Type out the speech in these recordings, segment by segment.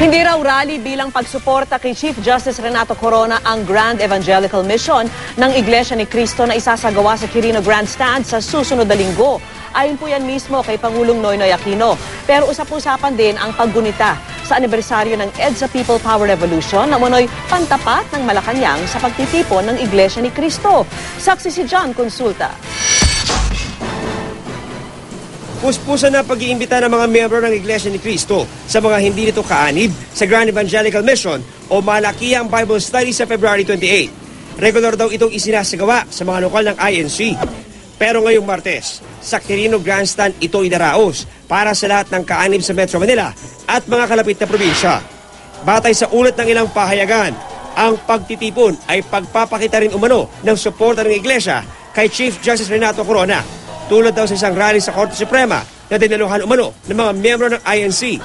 Hindi raw rally bilang pagsuporta kay Chief Justice Renato Corona ang Grand Evangelical Mission ng Iglesia ni Cristo na isasagawa sa Quirino Grandstand sa susunod na linggo. Ayon po yan mismo kay Pangulong Noynoy Aquino. Pero usap-usapan din ang paggunita sa anibersaryo ng EDSA People Power Revolution na umano'y pantapat ng Malacanang sa pagtitipon ng Iglesia ni Cristo. Saksi si John Consulta. Puspusan na pag-iimbita ng mga miyembro ng Iglesia ni Cristo sa mga hindi nito kaanib sa Grand Evangelical Mission o Malakihang Bible Study sa February 28. Regular daw itong isinasagawa sa mga lokal ng INC. Pero ngayong Martes, sa Quirino Grandstand ito idaraos para sa lahat ng kaanib sa Metro Manila at mga kalapit na probinsya. Batay sa ulat ng ilang pahayagan, ang pagtitipon ay pagpapakita rin umano ng suporta ng Iglesia kay Chief Justice Renato Corona. Tulad daw sa isang rally sa Korte Suprema na dinaluhan umano ng mga miyembro ng INC.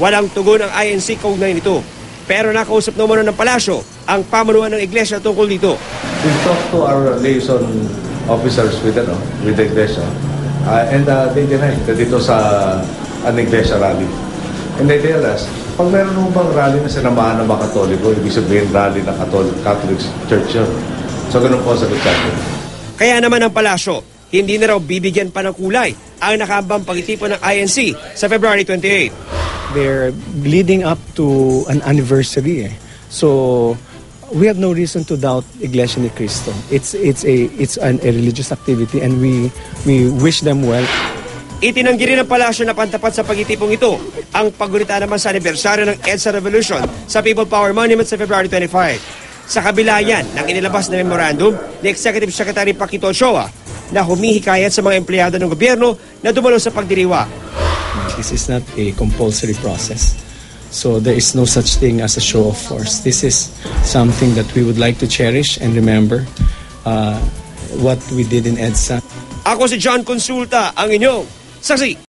Walang tugon ang INC kaugnay nito. Pero nakausap na umano ng palasyo ang pamunuan ng Iglesia tungkol dito. We talked to our liaison officers with the Iglesia and they denied na dito sa an Iglesia rally. And they tell us, pag meron mo bang rally na sinamahan ng mga Katoliko, ibig sabihin rally ng Catholic Church yun. So ganun po sa Katoliko. Kaya naman ang palasyo, hindi na raw bibigyan pa ng kulay ang nakaambang pagtitipon ng INC sa February 28. They're leading up to an anniversary. So we have no reason to doubt Iglesia ni Cristo. It's a religious activity and we wish them well. Itinanggi rin ng palasyo na pantapat sa pagtitipong ito ang paggunita naman sa anibersaryo ng EDSA Revolution sa People Power Monument sa February 25. Sa kabila yan ng inilabas na memorandum ni Executive Secretary Paquito Ochoa na humihikayat sa mga empleyado ng gobyerno na dumalo sa pagdiriwa. This is not a compulsory process. So there is no such thing as a show of force. This is something that we would like to cherish and remember what we did in EDSA. Ako si John Consulta, ang inyong saksi.